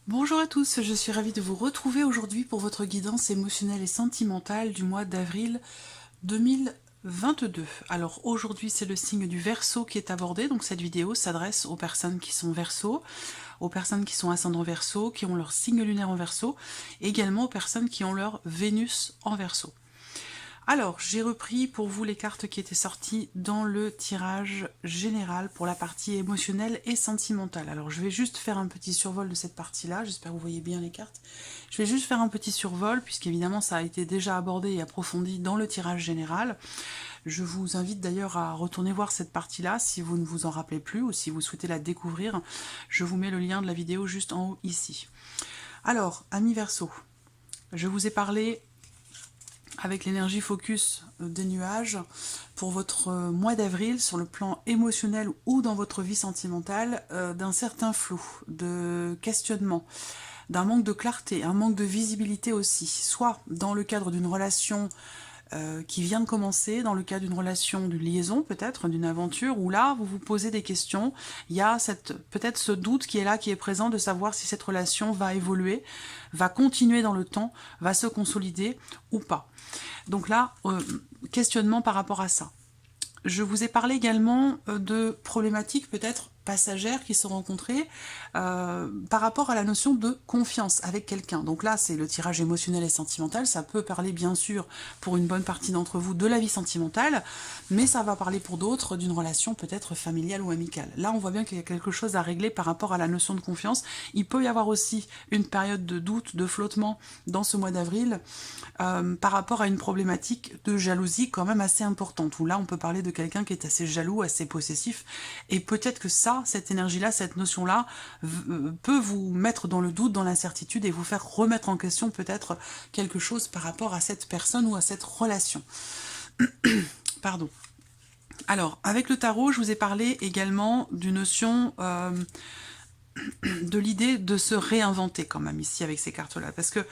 Bonjour à tous, je suis ravie de vous retrouver aujourd'hui pour votre guidance émotionnelle et sentimentale du mois d'avril 2022. Alors aujourd'hui c'est le signe du Verseau qui est abordé, donc cette vidéo s'adresse aux personnes qui sont Verseau, aux personnes qui sont ascendant Verseau, qui ont leur signe lunaire en Verseau, et également aux personnes qui ont leur Vénus en Verseau. Alors, j'ai repris pour vous les cartes qui étaient sorties dans le tirage général pour la partie émotionnelle et sentimentale. Alors, je vais juste faire un petit survol de cette partie-là, j'espère que vous voyez bien les cartes. Je vais juste faire un petit survol, puisqu'évidemment ça a été déjà abordé et approfondi dans le tirage général. Je vous invite d'ailleurs à retourner voir cette partie-là, si vous ne vous en rappelez plus, ou si vous souhaitez la découvrir. Je vous mets le lien de la vidéo juste en haut ici. Alors, amis Verseau, je vous ai parlé avec l'énergie focus des nuages pour votre mois d'avril sur le plan émotionnel ou dans votre vie sentimentale, d'un certain flou, de questionnement, d'un manque de clarté, un manque de visibilité aussi, soit dans le cadre d'une relation qui vient de commencer, dans le cadre d'une relation, d'une liaison peut-être, d'une aventure, où là vous vous posez des questions, il y a peut-être ce doute qui est là, qui est présent, de savoir si cette relation va évoluer, va continuer dans le temps, va se consolider ou pas. Donc là, questionnement par rapport à ça. Je vous ai parlé également de problématiques peut-être passagères qui sont rencontrées par rapport à la notion de confiance avec quelqu'un. Donc là, c'est le tirage émotionnel et sentimental. Ça peut parler bien sûr pour une bonne partie d'entre vous de la vie sentimentale, mais ça va parler pour d'autres d'une relation peut-être familiale ou amicale. Là, on voit bien qu'il y a quelque chose à régler par rapport à la notion de confiance. Il peut y avoir aussi une période de doute, de flottement dans ce mois d'avril par rapport à une problématique de jalousie quand même assez importante, où là, on peut parler de quelqu'un qui est assez jaloux, assez possessif, et peut-être que ça, cette énergie-là, cette notion-là, peut vous mettre dans le doute, dans l'incertitude, et vous faire remettre en question peut-être quelque chose par rapport à cette personne ou à cette relation. Pardon. Alors, avec le tarot, je vous ai parlé également d'une notion de l'idée de se réinventer quand même ici avec ces cartes-là, parce que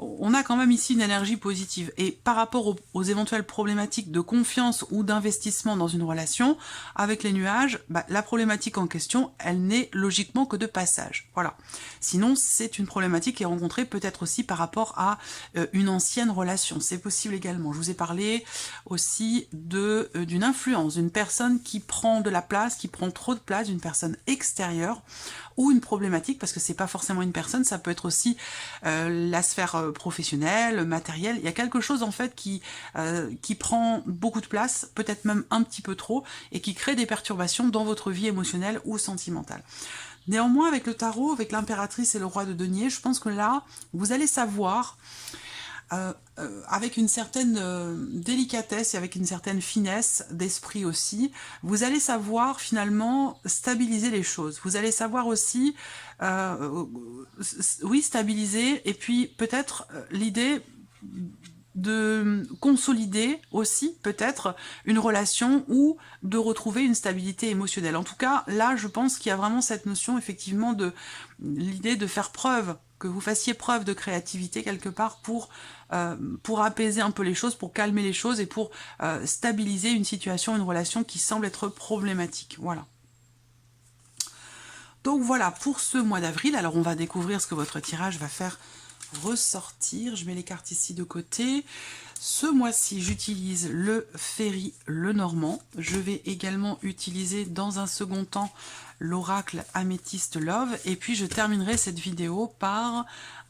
on a quand même ici une énergie positive, et par rapport aux éventuelles problématiques de confiance ou d'investissement dans une relation, avec les nuages, la problématique en question, elle n'est logiquement que de passage. Voilà. Sinon, c'est une problématique qui est rencontrée peut-être aussi par rapport à une ancienne relation. C'est possible également. Je vous ai parlé aussi d'une influence, d'une personne qui prend de la place, qui prend trop de place, d'une personne extérieure, ou une problématique, parce que c'est pas forcément une personne, ça peut être aussi la sphère professionnelle, matérielle. Il y a quelque chose en fait qui prend beaucoup de place, peut-être même un petit peu trop, et qui crée des perturbations dans votre vie émotionnelle ou sentimentale. Néanmoins, avec le tarot, avec l'impératrice et le roi de denier, je pense que là, vous allez savoir, avec une certaine délicatesse et avec une certaine finesse d'esprit aussi, vous allez savoir finalement stabiliser les choses. Vous allez savoir aussi, oui, stabiliser, et puis peut-être l'idée de consolider aussi peut-être une relation ou de retrouver une stabilité émotionnelle. En tout cas, là, je pense qu'il y a vraiment cette notion effectivement de l'idée de faire preuve, que vous fassiez preuve de créativité quelque part pour apaiser un peu les choses, pour calmer les choses et pour stabiliser une situation, une relation qui semble être problématique. Voilà. Donc voilà pour ce mois d'avril. Alors on va découvrir ce que votre tirage va faire ressortir. Je mets les cartes ici de côté. Ce mois-ci, j'utilise le Ferry Lenormand. Je vais également utiliser dans un second temps l'oracle Améthyste Love. Et puis je terminerai cette vidéo par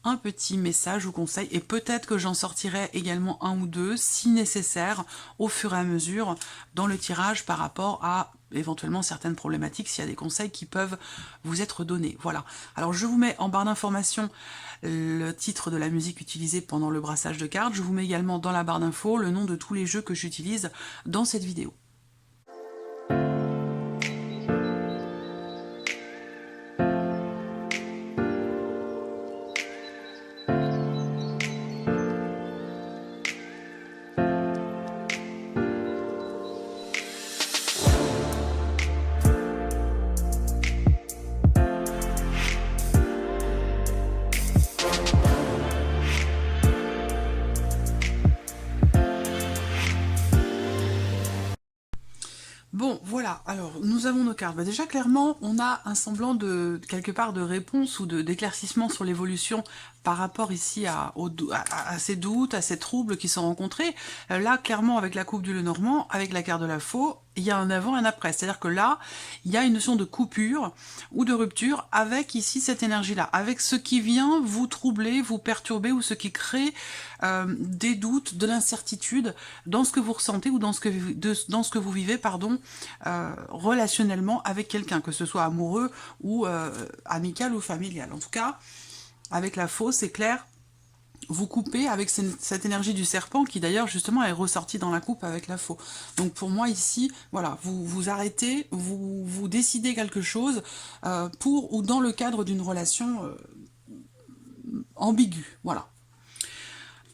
un petit message ou conseil. Et peut-être que j'en sortirai également un ou deux, si nécessaire, au fur et à mesure dans le tirage par rapport à éventuellement certaines problématiques, s'il y a des conseils qui peuvent vous être donnés. Voilà. Alors je vous mets en barre d'informations le titre de la musique utilisée pendant le brassage de cartes. Je vous mets également dans la barre d'infos le nom de tous les jeux que j'utilise dans cette vidéo. Voilà, alors nous avons nos cartes. Bah, déjà clairement, on a un semblant de quelque part de réponse ou d'éclaircissement sur l'évolution par rapport ici à ces doutes, à ces troubles qui sont rencontrés. Là, clairement, avec la coupe du Lenormand, avec la carte de la faux, il y a un avant et un après. C'est-à-dire que là, il y a une notion de coupure ou de rupture avec ici cette énergie-là, avec ce qui vient vous troubler, vous perturber ou ce qui crée des doutes, de l'incertitude dans ce que vous ressentez ou dans ce que vous vivez, pardon, relationnellement avec quelqu'un, que ce soit amoureux ou amical ou familial. En tout cas, avec la fausse, c'est clair, vous coupez avec cette énergie du serpent qui d'ailleurs justement est ressortie dans la coupe avec la faux. Donc pour moi ici, voilà, vous arrêtez, vous décidez quelque chose pour ou dans le cadre d'une relation ambiguë, voilà.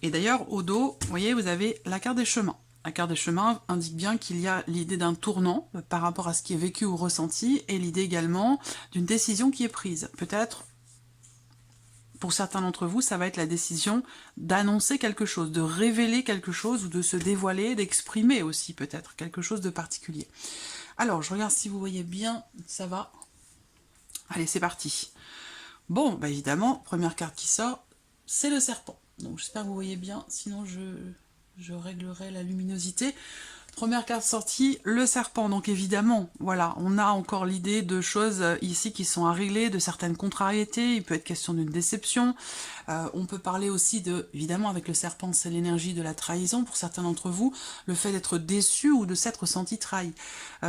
Et d'ailleurs au dos, vous voyez, vous avez la carte des chemins. La carte des chemins indique bien qu'il y a l'idée d'un tournant par rapport à ce qui est vécu ou ressenti et l'idée également d'une décision qui est prise. Peut-être pour certains d'entre vous, ça va être la décision d'annoncer quelque chose, de révéler quelque chose ou de se dévoiler, d'exprimer aussi peut-être quelque chose de particulier. Alors, je regarde si vous voyez bien, ça va. Allez, c'est parti. Bon, bah évidemment, première carte qui sort, c'est le serpent. Donc j'espère que vous voyez bien, sinon je réglerai la luminosité. Première carte sortie, le serpent. Donc évidemment, voilà, on a encore l'idée de choses ici qui sont à régler, de certaines contrariétés. Il peut être question d'une déception. On peut parler aussi de, évidemment, avec le serpent, c'est l'énergie de la trahison pour certains d'entre vous, le fait d'être déçu ou de s'être senti trahi.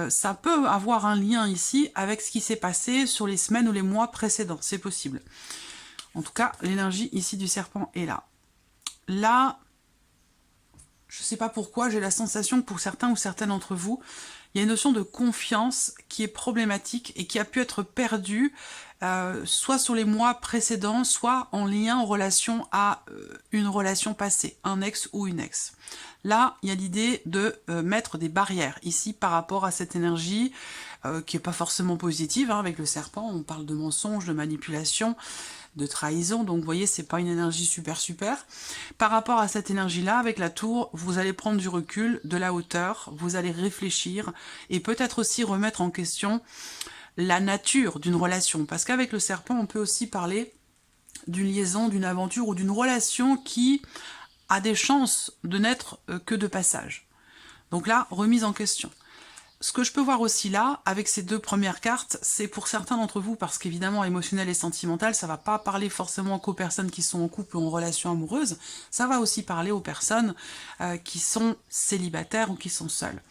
Ça peut avoir un lien ici avec ce qui s'est passé sur les semaines ou les mois précédents, c'est possible. En tout cas, l'énergie ici du serpent est là. Là, je ne sais pas pourquoi, j'ai la sensation que pour certains ou certaines d'entre vous, il y a une notion de confiance qui est problématique et qui a pu être perdue, soit sur les mois précédents, soit en lien, en relation à une relation passée, un ex ou une ex. Là, il y a l'idée de mettre des barrières ici par rapport à cette énergie qui n'est pas forcément positive. Avec le serpent, on parle de mensonge, de manipulation, de trahison, donc vous voyez, c'est pas une énergie super. Par rapport à cette énergie-là, avec la tour, vous allez prendre du recul, de la hauteur, vous allez réfléchir, et peut-être aussi remettre en question la nature d'une relation, parce qu'avec le serpent, on peut aussi parler d'une liaison, d'une aventure, ou d'une relation qui a des chances de n'être que de passage. Donc là, remise en question. Ce que je peux voir aussi là, avec ces deux premières cartes, c'est pour certains d'entre vous, parce qu'évidemment, émotionnel et sentimental, ça va pas parler forcément qu'aux personnes qui sont en couple ou en relation amoureuse, ça va aussi parler aux personnes qui sont célibataires ou qui sont seules.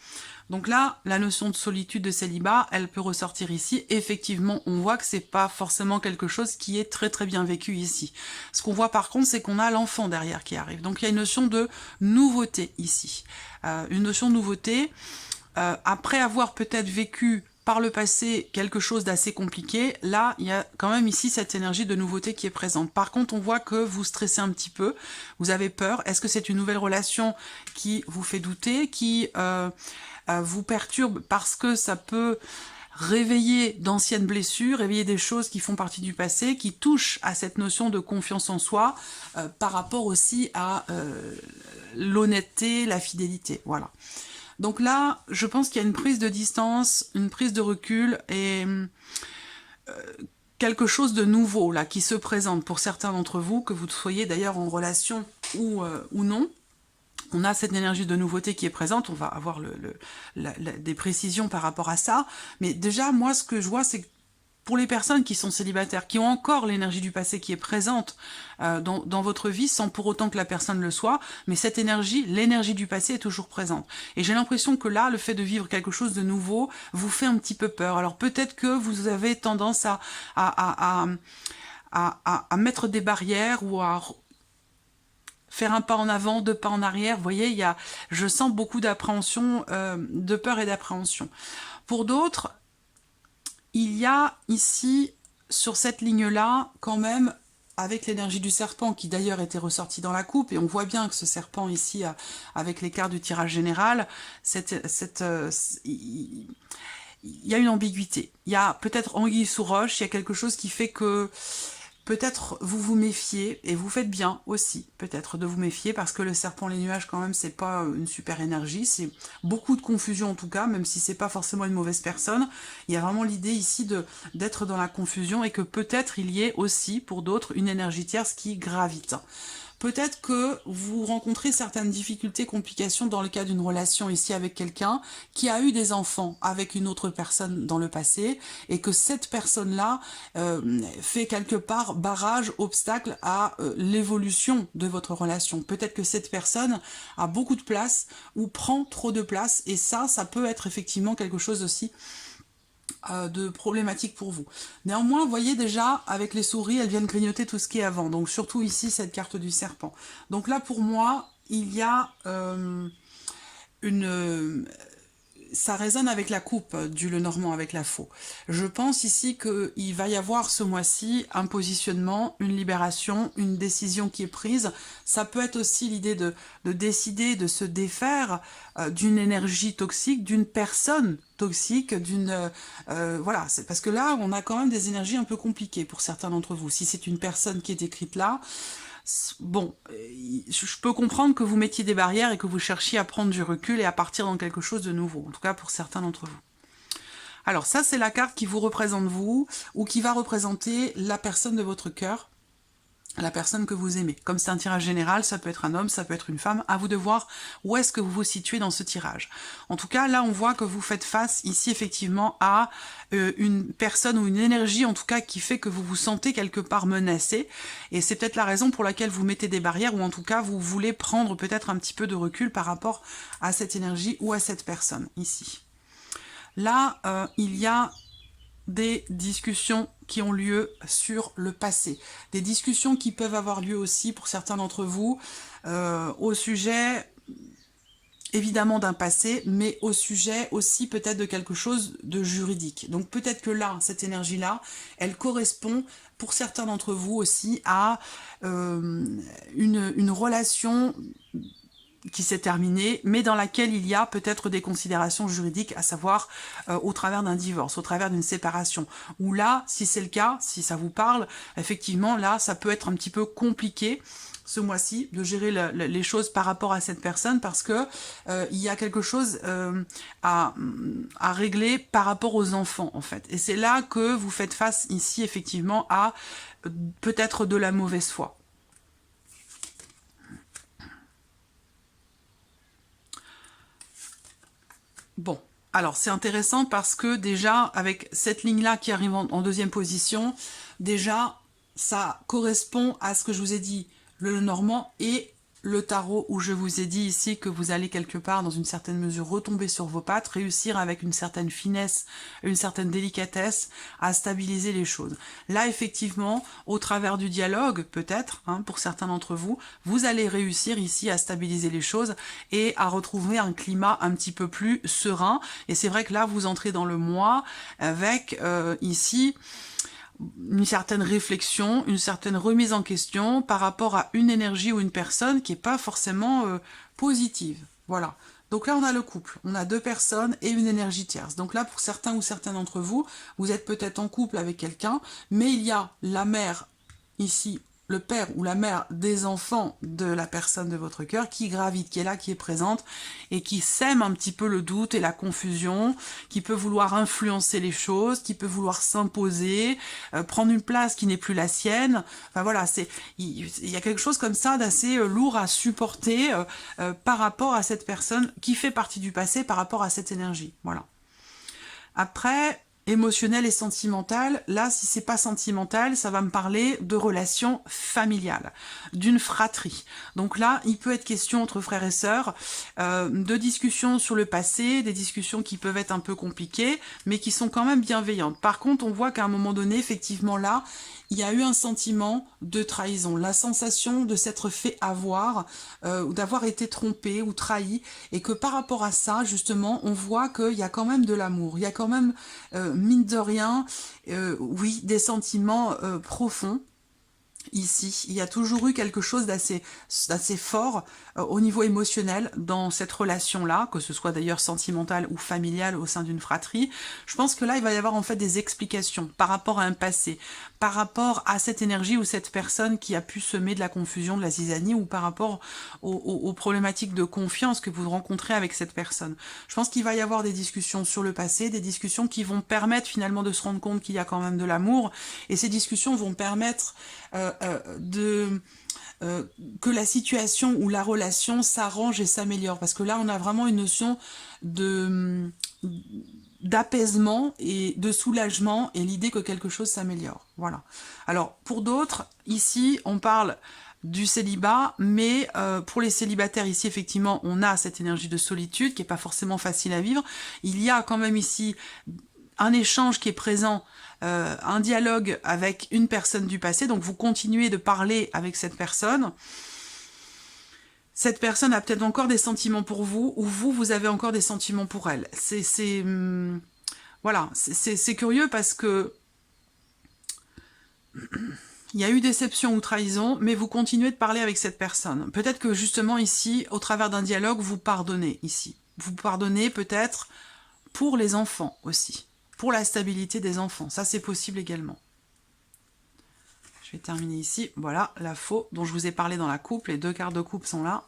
Donc là, la notion de solitude, de célibat, elle peut ressortir ici. Effectivement, on voit que c'est pas forcément quelque chose qui est très bien vécu ici. Ce qu'on voit par contre, c'est qu'on a l'enfant derrière qui arrive. Donc il y a une notion de nouveauté ici. Une notion de nouveauté... après avoir peut-être vécu par le passé quelque chose d'assez compliqué, là, il y a quand même ici cette énergie de nouveauté qui est présente. Par contre, on voit que vous stressez un petit peu, vous avez peur. Est-ce que c'est une nouvelle relation qui vous fait douter, qui vous perturbe parce que ça peut réveiller d'anciennes blessures, réveiller des choses qui font partie du passé, qui touchent à cette notion de confiance en soi, par rapport aussi à l'honnêteté, la fidélité, voilà. Donc là, je pense qu'il y a une prise de distance, une prise de recul et quelque chose de nouveau là qui se présente pour certains d'entre vous, que vous soyez d'ailleurs en relation ou non. On a cette énergie de nouveauté qui est présente, on va avoir des précisions par rapport à ça. Mais déjà, moi, ce que je vois, c'est que pour les personnes qui sont célibataires, qui ont encore l'énergie du passé qui est présente dans votre vie, sans pour autant que la personne le soit, mais cette énergie, l'énergie du passé est toujours présente. Et j'ai l'impression que là, le fait de vivre quelque chose de nouveau vous fait un petit peu peur. Alors peut-être que vous avez tendance à mettre des barrières ou à faire un pas en avant, deux pas en arrière. Vous voyez, je sens beaucoup d'appréhension, de peur et d'appréhension. Pour d'autres, il y a ici, sur cette ligne-là, quand même, avec l'énergie du serpent, qui d'ailleurs était ressorti dans la coupe, et on voit bien que ce serpent ici, avec les cartes du tirage général, il y a une ambiguïté. Il y a peut-être anguille sous roche, il y a quelque chose qui fait que Peut-être vous vous méfiez, et vous faites bien aussi, peut-être, de vous méfier, parce que le serpent, les nuages, quand même, c'est pas une super énergie, c'est beaucoup de confusion en tout cas, même si c'est pas forcément une mauvaise personne. Il y a vraiment l'idée ici d'être dans la confusion, et que peut-être il y ait aussi, pour d'autres, une énergie tierce qui gravite. Peut-être que vous rencontrez certaines difficultés, complications dans le cas d'une relation ici avec quelqu'un qui a eu des enfants avec une autre personne dans le passé et que cette personne-là fait quelque part barrage, obstacle à l'évolution de votre relation. Peut-être que cette personne a beaucoup de place ou prend trop de place et ça peut être effectivement quelque chose aussi de problématique pour vous. Néanmoins, vous voyez déjà, avec les souris, elles viennent grignoter tout ce qui est avant. Donc surtout ici, cette carte du serpent. Donc là, pour moi, il y a ça résonne avec la coupe du Lenormand, avec la faux. Je pense ici qu'il va y avoir ce mois-ci un positionnement, une libération, une décision qui est prise. Ça peut être aussi l'idée de décider, de se défaire d'une énergie toxique, d'une personne toxique, voilà, c'est parce que là, on a quand même des énergies un peu compliquées pour certains d'entre vous. Si c'est une personne qui est décrite là, bon, je peux comprendre que vous mettiez des barrières et que vous cherchiez à prendre du recul et à partir dans quelque chose de nouveau, en tout cas pour certains d'entre vous. Alors ça, c'est la carte qui vous représente vous, ou qui va représenter la personne de votre cœur, la personne que vous aimez. Comme c'est un tirage général, ça peut être un homme, ça peut être une femme, à vous de voir où est-ce que vous vous situez dans ce tirage. En tout cas, là, on voit que vous faites face ici, effectivement, à une personne ou une énergie, en tout cas, qui fait que vous vous sentez quelque part menacé. Et c'est peut-être la raison pour laquelle vous mettez des barrières, ou en tout cas, vous voulez prendre peut-être un petit peu de recul par rapport à cette énergie ou à cette personne, ici. Là, il y a des discussions qui ont lieu sur le passé. Des discussions qui peuvent avoir lieu aussi pour certains d'entre vous au sujet évidemment d'un passé, mais au sujet aussi peut-être de quelque chose de juridique. Donc peut-être que là, cette énergie-là, elle correspond pour certains d'entre vous aussi à une relation qui s'est terminée, mais dans laquelle il y a peut-être des considérations juridiques, à savoir au travers d'un divorce, au travers d'une séparation. Ou là, si c'est le cas, si ça vous parle, effectivement, là, ça peut être un petit peu compliqué ce mois-ci de gérer les choses par rapport à cette personne, parce que il y a quelque chose à régler par rapport aux enfants, en fait. Et c'est là que vous faites face ici, effectivement, à peut-être de la mauvaise foi. Bon, alors c'est intéressant parce que déjà, avec cette ligne-là qui arrive en deuxième position, déjà, ça correspond à ce que je vous ai dit, le Lenormand et le tarot, où je vous ai dit ici que vous allez quelque part, dans une certaine mesure, retomber sur vos pattes, réussir avec une certaine finesse, une certaine délicatesse, à stabiliser les choses. Là, effectivement, au travers du dialogue, peut-être, hein, pour certains d'entre vous, vous allez réussir ici à stabiliser les choses et à retrouver un climat un petit peu plus serein. Et c'est vrai que là, vous entrez dans le mois avec, ici, une certaine réflexion, une certaine remise en question par rapport à une énergie ou une personne qui n'est pas forcément positive. Voilà. Donc là, on a le couple, on a deux personnes et une énergie tierce. Donc là, pour certains ou certains d'entre vous, vous êtes peut-être en couple avec quelqu'un, mais il y a la mère ici, le père ou la mère des enfants de la personne de votre cœur qui gravite, qui est là, qui est présente et qui sème un petit peu le doute et la confusion, qui peut vouloir influencer les choses, qui peut vouloir s'imposer, prendre une place qui n'est plus la sienne. Enfin voilà, il y a quelque chose comme ça d'assez lourd à supporter par rapport à cette personne qui fait partie du passé, par rapport à cette énergie. Voilà. Après, émotionnel et sentimental, là, si c'est pas sentimental, ça va me parler de relations familiales, d'une fratrie. Donc là, il peut être question entre frères et sœurs, de discussions sur le passé, des discussions qui peuvent être un peu compliquées, mais qui sont quand même bienveillantes. Par contre, on voit qu'à un moment donné, effectivement, là, il y a eu un sentiment de trahison, la sensation de s'être fait avoir, ou d'avoir été trompé ou trahi, et que par rapport à ça, justement, on voit qu'il y a quand même de l'amour, il y a quand même, mine de rien, oui, des sentiments profonds, Ici, il y a toujours eu quelque chose d'assez fort au niveau émotionnel dans cette relation-là, que ce soit d'ailleurs sentimentale ou familiale au sein d'une fratrie. Je pense que là, il va y avoir en fait des explications par rapport à un passé, par rapport à cette énergie ou cette personne qui a pu semer de la confusion, de la zizanie, ou par rapport aux problématiques de confiance que vous rencontrez avec cette personne. Je pense qu'il va y avoir des discussions sur le passé, des discussions qui vont permettre finalement de se rendre compte qu'il y a quand même de l'amour, et ces discussions vont permettre que la situation ou la relation s'arrange et s'améliore. Parce que là, on a vraiment une notion d'apaisement et de soulagement et l'idée que quelque chose s'améliore. Voilà. Alors, pour d'autres, ici, on parle du célibat, mais pour les célibataires ici, effectivement, on a cette énergie de solitude qui n'est pas forcément facile à vivre. Il y a quand même ici un échange qui est présent, un dialogue avec une personne du passé, donc vous continuez de parler avec cette personne. Cette personne a peut-être encore des sentiments pour vous, ou vous avez encore des sentiments pour elle. Voilà, c'est curieux parce que il y a eu déception ou trahison, mais vous continuez de parler avec cette personne. Peut-être que justement ici, au travers d'un dialogue, vous pardonnez ici. Vous pardonnez peut-être pour les enfants aussi. Pour la stabilité des enfants. Ça, c'est possible également. Je vais terminer ici. Voilà, la faux dont je vous ai parlé dans la coupe. Les 2 cartes de coupe sont là.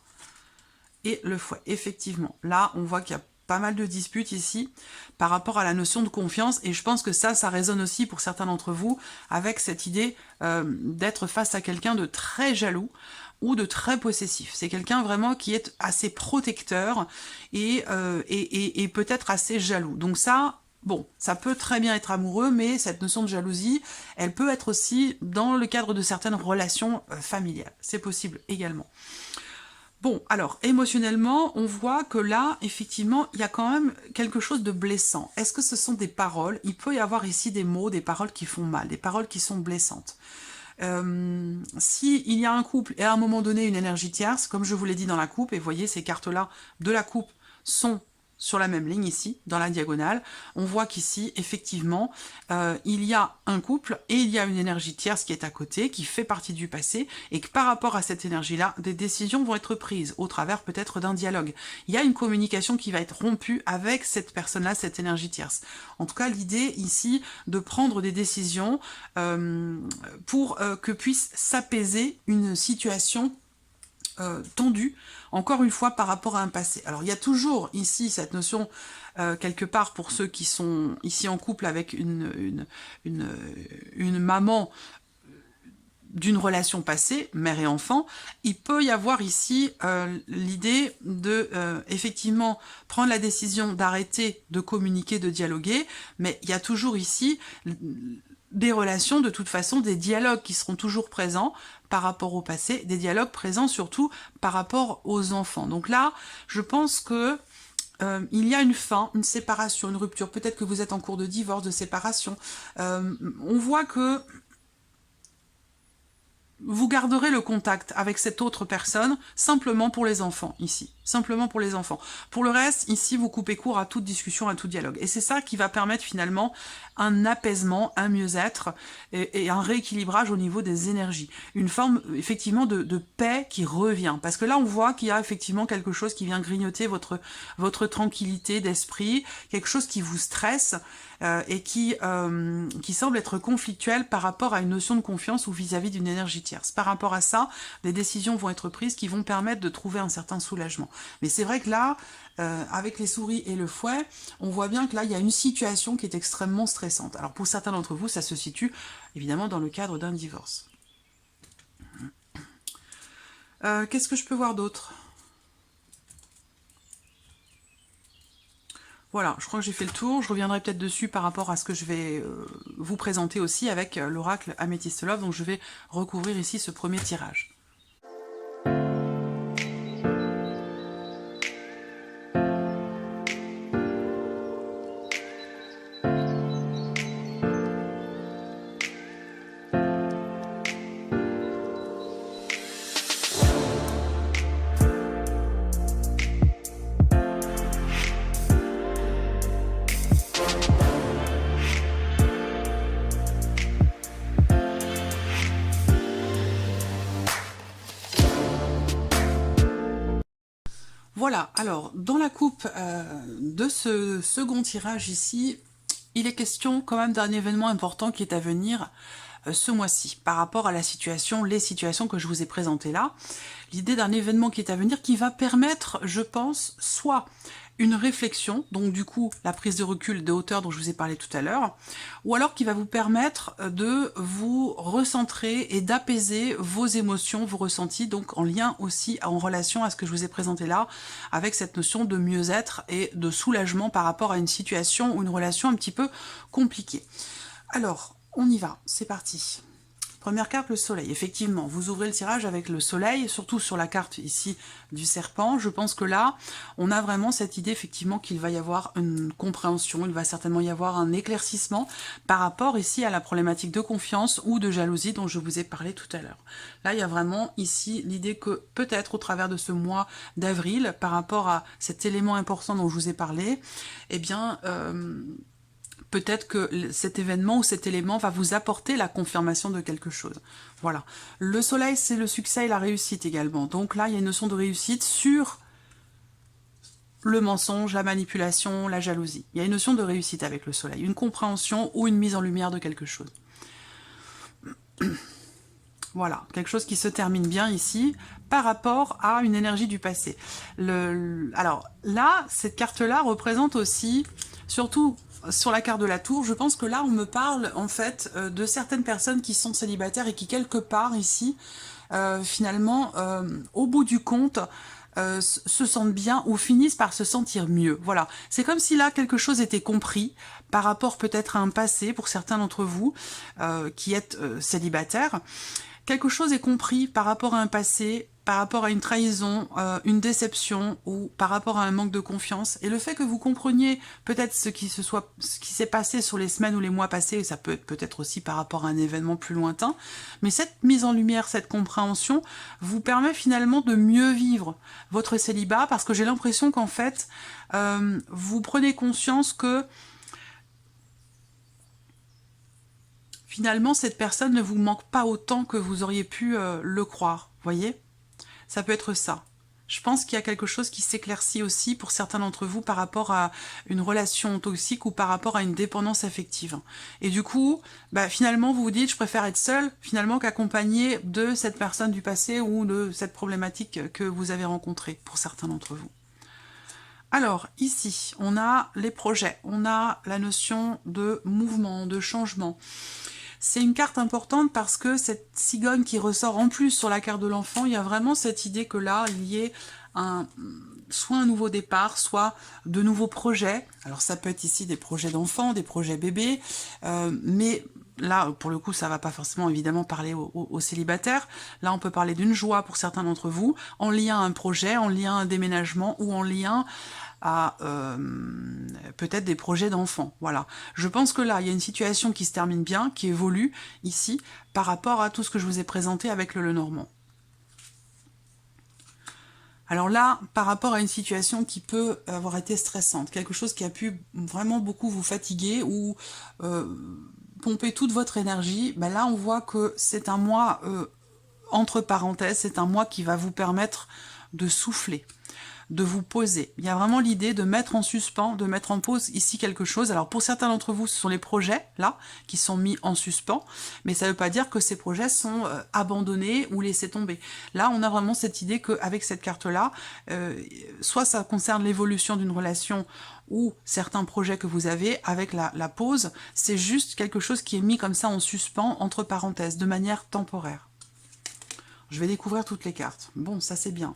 Et le fouet. Effectivement, là, on voit qu'il y a pas mal de disputes ici par rapport à la notion de confiance. Et je pense que ça résonne aussi pour certains d'entre vous avec cette idée d'être face à quelqu'un de très jaloux ou de très possessif. C'est quelqu'un vraiment qui est assez protecteur et peut-être assez jaloux. Donc ça... Bon, ça peut très bien être amoureux, mais cette notion de jalousie, elle peut être aussi dans le cadre de certaines relations familiales. C'est possible également. Bon, alors, émotionnellement, on voit que là, effectivement, il y a quand même quelque chose de blessant. Est-ce que ce sont des paroles? Il peut y avoir ici des mots, des paroles qui font mal, des paroles qui sont blessantes. S'il y a un couple et à un moment donné une énergie tierce, comme je vous l'ai dit dans la coupe, et vous voyez, ces cartes-là de la coupe sont sur la même ligne ici, dans la diagonale, on voit qu'ici, effectivement, il y a un couple et il y a une énergie tierce qui est à côté, qui fait partie du passé, et que par rapport à cette énergie-là, des décisions vont être prises, au travers peut-être d'un dialogue. Il y a une communication qui va être rompue avec cette personne-là, cette énergie tierce. En tout cas, l'idée ici, de prendre des décisions pour que puisse s'apaiser une situation tendue, encore une fois par rapport à un passé. Alors il y a toujours ici cette notion, quelque part pour ceux qui sont ici en couple avec une maman d'une relation passée, mère et enfant, il peut y avoir ici l'idée de effectivement prendre la décision d'arrêter de communiquer, de dialoguer, mais il y a toujours ici des relations, de toute façon, des dialogues qui seront toujours présents par rapport au passé, des dialogues présents surtout par rapport aux enfants. Donc là, je pense que il y a une fin, une séparation, une rupture. Peut-être que vous êtes en cours de divorce, de séparation. On voit que vous garderez le contact avec cette autre personne simplement pour les enfants, ici. Simplement pour les enfants. Pour le reste, ici, vous coupez court à toute discussion, à tout dialogue. Et c'est ça qui va permettre finalement un apaisement, un mieux-être et un rééquilibrage au niveau des énergies. Une forme, effectivement, de paix qui revient. Parce que là, on voit qu'il y a effectivement quelque chose qui vient grignoter votre tranquillité d'esprit, quelque chose qui vous stresse et qui semble être conflictuel par rapport à une notion de confiance ou vis-à-vis d'une énergie tierce. Par rapport à ça, des décisions vont être prises qui vont permettre de trouver un certain soulagement. Mais c'est vrai que là, avec les souris et le fouet, on voit bien que là, il y a une situation qui est extrêmement stressante. Alors pour certains d'entre vous, ça se situe évidemment dans le cadre d'un divorce. Qu'est-ce que je peux voir d'autre ? Voilà, je crois que j'ai fait le tour. Je reviendrai peut-être dessus par rapport à ce que je vais vous présenter aussi avec l'oracle Améthyste Love. Donc je vais recouvrir ici ce premier tirage. Voilà, alors dans la coupe de ce second tirage ici, il est question quand même d'un événement important qui est à venir ce mois-ci, par rapport à la situation, les situations que je vous ai présentées là. L'idée d'un événement qui est à venir qui va permettre, je pense, soit une réflexion, donc du coup la prise de recul de hauteur dont je vous ai parlé tout à l'heure, ou alors qui va vous permettre de vous recentrer et d'apaiser vos émotions, vos ressentis, donc en lien aussi, en relation à ce que je vous ai présenté là, avec cette notion de mieux-être et de soulagement par rapport à une situation ou une relation un petit peu compliquée. Alors, on y va, c'est parti. Première carte, le soleil. Effectivement, vous ouvrez le tirage avec le soleil, surtout sur la carte ici du serpent. Je pense que là, on a vraiment cette idée effectivement qu'il va y avoir une compréhension, il va certainement y avoir un éclaircissement par rapport ici à la problématique de confiance ou de jalousie dont je vous ai parlé tout à l'heure. Là, il y a vraiment ici l'idée que peut-être au travers de ce mois d'avril, par rapport à cet élément important dont je vous ai parlé, eh bien... peut-être que cet événement ou cet élément va vous apporter la confirmation de quelque chose. Voilà. Le soleil, c'est le succès et la réussite également. Donc là, il y a une notion de réussite sur le mensonge, la manipulation, la jalousie. Il y a une notion de réussite avec le soleil, une compréhension ou une mise en lumière de quelque chose. Voilà, quelque chose qui se termine bien ici par rapport à une énergie du passé. Alors là, cette carte-là représente aussi, surtout sur la carte de la tour, je pense que là, on me parle en fait de certaines personnes qui sont célibataires et qui quelque part ici, finalement, au bout du compte, se sentent bien ou finissent par se sentir mieux. Voilà, c'est comme si là, quelque chose était compris par rapport peut-être à un passé, pour certains d'entre vous qui êtes célibataires. Quelque chose est compris par rapport à un passé, par rapport à une trahison, une déception ou par rapport à un manque de confiance. Et le fait que vous compreniez peut-être ce qui s'est passé sur les semaines ou les mois passés, et ça peut être peut-être aussi par rapport à un événement plus lointain, mais cette mise en lumière, cette compréhension vous permet finalement de mieux vivre votre célibat, parce que j'ai l'impression qu'en fait, vous prenez conscience que finalement, cette personne ne vous manque pas autant que vous auriez pu le croire, voyez? Ça peut être ça. Je pense qu'il y a quelque chose qui s'éclaircit aussi pour certains d'entre vous par rapport à une relation toxique ou par rapport à une dépendance affective. Et du coup, bah, finalement, vous vous dites, je préfère être seule, finalement, qu'accompagnée de cette personne du passé ou de cette problématique que vous avez rencontrée, pour certains d'entre vous. Alors, ici, on a les projets, on a la notion de mouvement, de changement. C'est une carte importante parce que cette cigogne qui ressort en plus sur la carte de l'enfant, il y a vraiment cette idée que là, il y ait soit un nouveau départ, soit de nouveaux projets. Alors ça peut être ici des projets d'enfants, des projets bébés, mais là, pour le coup, ça va pas forcément évidemment parler aux célibataires. Là, on peut parler d'une joie pour certains d'entre vous, en lien à un projet, en lien à un déménagement ou en lien à peut-être des projets d'enfants. Voilà. Je pense que là, il y a une situation qui se termine bien, qui évolue ici, par rapport à tout ce que je vous ai présenté avec le Lenormand. Alors là, par rapport à une situation qui peut avoir été stressante, quelque chose qui a pu vraiment beaucoup vous fatiguer ou pomper toute votre énergie, ben là, on voit que c'est un mois, entre parenthèses, c'est un mois qui va vous permettre de souffler, de vous poser. Il y a vraiment l'idée de mettre en suspens, de mettre en pause ici quelque chose. Alors pour certains d'entre vous, ce sont les projets, là, qui sont mis en suspens, mais ça ne veut pas dire que ces projets sont abandonnés ou laissés tomber. Là, on a vraiment cette idée qu'avec cette carte-là, soit ça concerne l'évolution d'une relation ou certains projets que vous avez, avec la pause, c'est juste quelque chose qui est mis comme ça en suspens, entre parenthèses, de manière temporaire. Je vais découvrir toutes les cartes. Bon, ça c'est bien.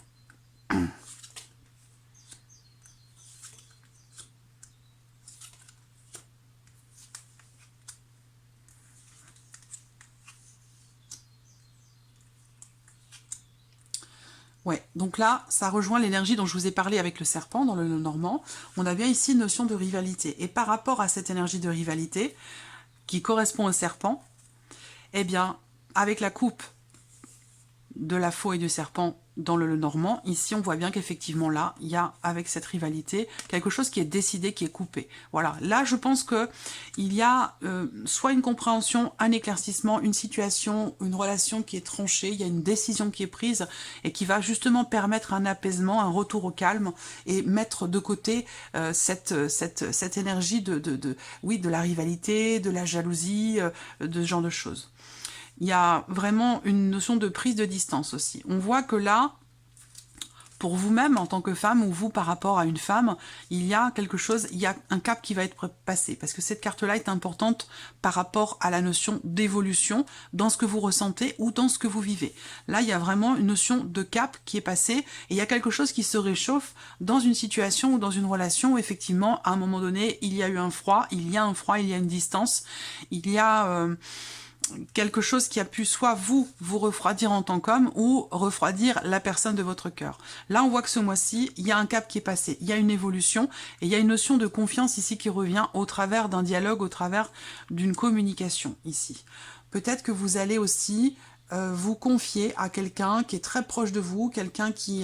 Ouais, donc là, ça rejoint l'énergie dont je vous ai parlé avec le serpent dans le Normand. On a bien ici une notion de rivalité. Et par rapport à cette énergie de rivalité, qui correspond au serpent, eh bien, avec la coupe de la faux et du serpent dans le Normand. Ici, on voit bien qu'effectivement, là, il y a, avec cette rivalité, quelque chose qui est décidé, qui est coupé. Voilà, là, je pense que il y a soit une compréhension, un éclaircissement, une situation, une relation qui est tranchée, il y a une décision qui est prise et qui va justement permettre un apaisement, un retour au calme et mettre de côté cette énergie oui, de la rivalité, de la jalousie, de ce genre de choses. Il y a vraiment une notion de prise de distance aussi. On voit que là, pour vous-même en tant que femme, ou vous par rapport à une femme, il y a quelque chose, il y a un cap qui va être passé. Parce que cette carte-là est importante par rapport à la notion d'évolution dans ce que vous ressentez ou dans ce que vous vivez. Là, il y a vraiment une notion de cap qui est passée et il y a quelque chose qui se réchauffe dans une situation ou dans une relation où effectivement, à un moment donné, il y a eu un froid, il y a une distance, il y a quelque chose qui a pu soit vous refroidir en tant qu'homme ou refroidir la personne de votre cœur. Là, on voit que ce mois-ci, il y a un cap qui est passé, il y a une évolution et il y a une notion de confiance ici qui revient au travers d'un dialogue, au travers d'une communication ici. Peut-être que vous allez aussi vous confier à quelqu'un qui est très proche de vous, quelqu'un qui...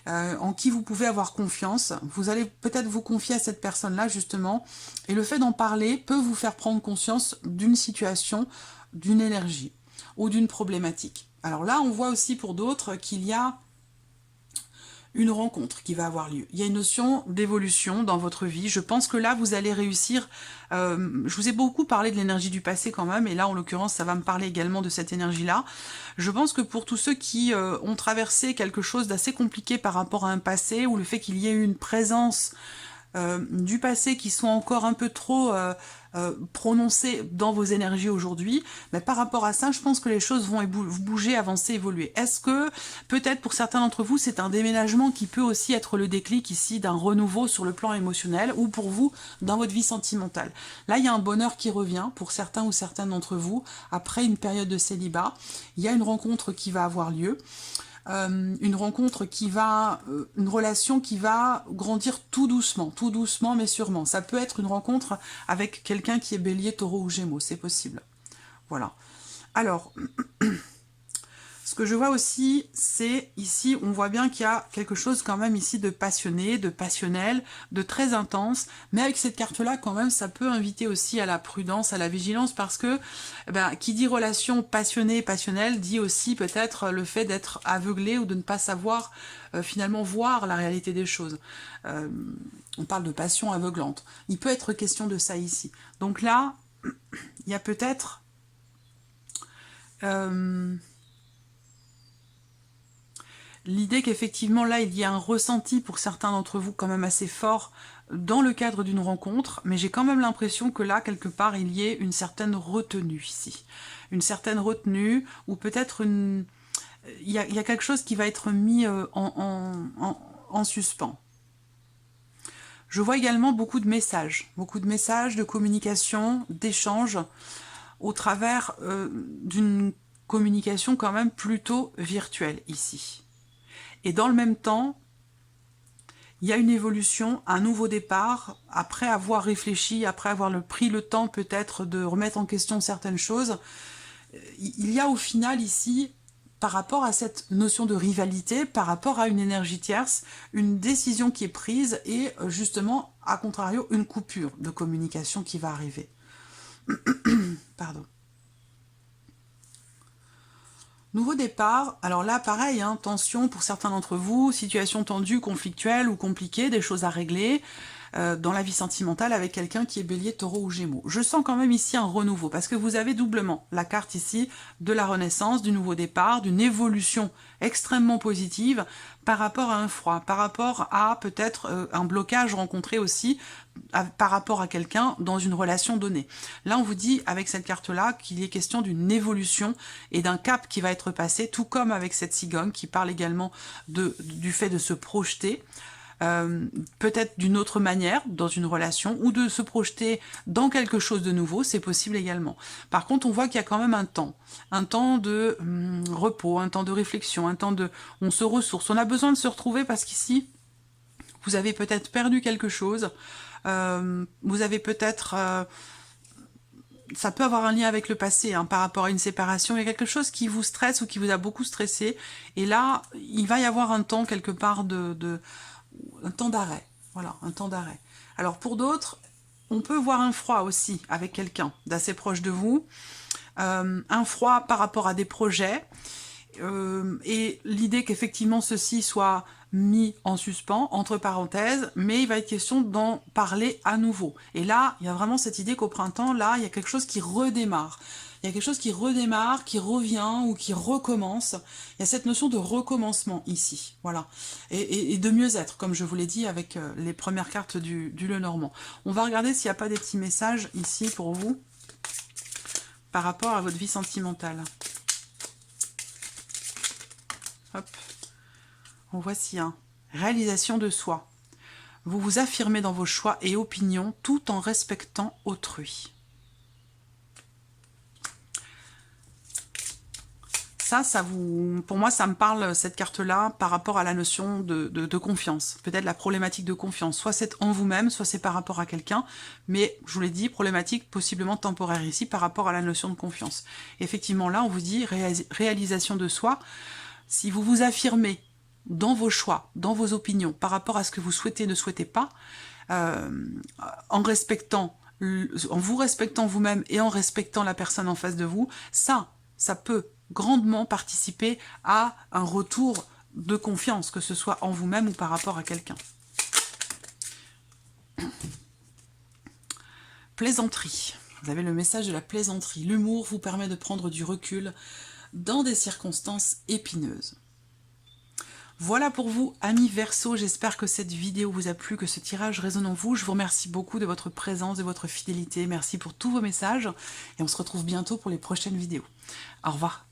en qui vous pouvez avoir confiance. Vous allez peut-être vous confier à cette personne-là, justement, et le fait d'en parler peut vous faire prendre conscience d'une situation, d'une énergie ou d'une problématique. Alors là, on voit aussi pour d'autres qu'il y a une rencontre qui va avoir lieu. Il y a une notion d'évolution dans votre vie. Je pense que là, vous allez réussir. Je vous ai beaucoup parlé de l'énergie du passé quand même, et là, en l'occurrence, ça va me parler également de cette énergie-là. Je pense que pour tous ceux qui ont traversé quelque chose d'assez compliqué par rapport à un passé, ou le fait qu'il y ait eu une présence du passé qui sont encore un peu trop prononcées dans vos énergies aujourd'hui, mais par rapport à ça, je pense que les choses vont bouger, avancer, évoluer. Est-ce que, peut-être pour certains d'entre vous, c'est un déménagement qui peut aussi être le déclic ici d'un renouveau sur le plan émotionnel, ou pour vous, dans votre vie sentimentale? Là, il y a un bonheur qui revient pour certains ou certaines d'entre vous, après une période de célibat. Il y a une rencontre qui va avoir lieu. Une rencontre qui va, une relation qui va grandir tout doucement mais sûrement. Ça peut être une rencontre avec quelqu'un qui est Bélier, Taureau ou Gémeaux, c'est possible. Voilà. Alors, ce que je vois aussi, c'est ici, on voit bien qu'il y a quelque chose quand même ici de passionné, de passionnel, de très intense, mais avec cette carte-là, quand même, ça peut inviter aussi à la prudence, à la vigilance, parce que, qui dit relation passionnée, passionnelle, dit aussi peut-être le fait d'être aveuglé ou de ne pas savoir finalement voir la réalité des choses. On parle de passion aveuglante. Il peut être question de ça ici. Donc là, il y a peut-être... l'idée qu'effectivement là il y a un ressenti pour certains d'entre vous quand même assez fort dans le cadre d'une rencontre, mais j'ai quand même l'impression que là quelque part il y ait une certaine retenue ici. Une certaine retenue, ou peut-être une... il y a quelque chose qui va être mis en suspens. Je vois également beaucoup de messages, de communication, d'échanges, au travers d'une communication quand même plutôt virtuelle ici. Et dans le même temps, il y a une évolution, un nouveau départ, après avoir réfléchi, après avoir pris le temps peut-être de remettre en question certaines choses. Il y a au final ici, par rapport à cette notion de rivalité, par rapport à une énergie tierce, une décision qui est prise et justement, à contrario, une coupure de communication qui va arriver. Pardon. Nouveau départ, alors là pareil, hein, tension pour certains d'entre vous, situation tendue, conflictuelle ou compliquée, des choses à régler dans la vie sentimentale avec quelqu'un qui est Bélier, Taureau ou Gémeaux. Je sens quand même ici un renouveau, parce que vous avez doublement la carte ici de la renaissance, du nouveau départ, d'une évolution extrêmement positive par rapport à un froid, par rapport à peut-être un blocage rencontré aussi par rapport à quelqu'un dans une relation donnée. Là, on vous dit, avec cette carte-là, qu'il est question d'une évolution et d'un cap qui va être passé, tout comme avec cette cigogne qui parle également du fait de se projeter, peut-être d'une autre manière dans une relation, ou de se projeter dans quelque chose de nouveau, c'est possible également. Par contre, on voit qu'il y a quand même un temps de repos, un temps de réflexion, un temps de... on se ressource, on a besoin de se retrouver parce qu'ici, vous avez peut-être perdu quelque chose, vous avez peut-être ça peut avoir un lien avec le passé, hein, par rapport à une séparation. Il y a quelque chose qui vous stresse ou qui vous a beaucoup stressé. Et là, il va y avoir un temps quelque part un temps d'arrêt. Voilà, un temps d'arrêt. Alors pour d'autres, on peut voir un froid aussi avec quelqu'un d'assez proche de vous. Un froid par rapport à des projets. Et l'idée qu'effectivement ceci soit mis en suspens, entre parenthèses, mais il va être question d'en parler à nouveau. Et là, il y a vraiment cette idée qu'au printemps, là, il y a quelque chose qui redémarre. Il y a quelque chose qui redémarre, qui revient ou qui recommence. Il y a cette notion de recommencement ici, voilà. Et de mieux-être, comme je vous l'ai dit avec les premières cartes du Lenormand. On va regarder s'il n'y a pas des petits messages ici pour vous, par rapport à votre vie sentimentale. Hop. On voit s'il y a une réalisation de soi. Vous vous affirmez dans vos choix et opinions tout en respectant autrui. Pour moi, ça me parle, cette carte-là, par rapport à la notion de confiance. Peut-être la problématique de confiance. Soit c'est en vous-même, soit c'est par rapport à quelqu'un. Mais, je vous l'ai dit, problématique possiblement temporaire ici, par rapport à la notion de confiance. Effectivement, là, on vous dit réalisation de soi. Si vous vous affirmez dans vos choix, dans vos opinions, par rapport à ce que vous souhaitez, ne souhaitez pas, en vous respectant vous-même et en respectant la personne en face de vous, ça peut grandement participer à un retour de confiance, que ce soit en vous-même ou par rapport à quelqu'un. Plaisanterie. Vous avez le message de la plaisanterie. L'humour vous permet de prendre du recul dans des circonstances épineuses. Voilà pour vous, amis Verseau, j'espère que cette vidéo vous a plu, que ce tirage résonne en vous. Je vous remercie beaucoup de votre présence, de votre fidélité. Merci pour tous vos messages et on se retrouve bientôt pour les prochaines vidéos. Au revoir.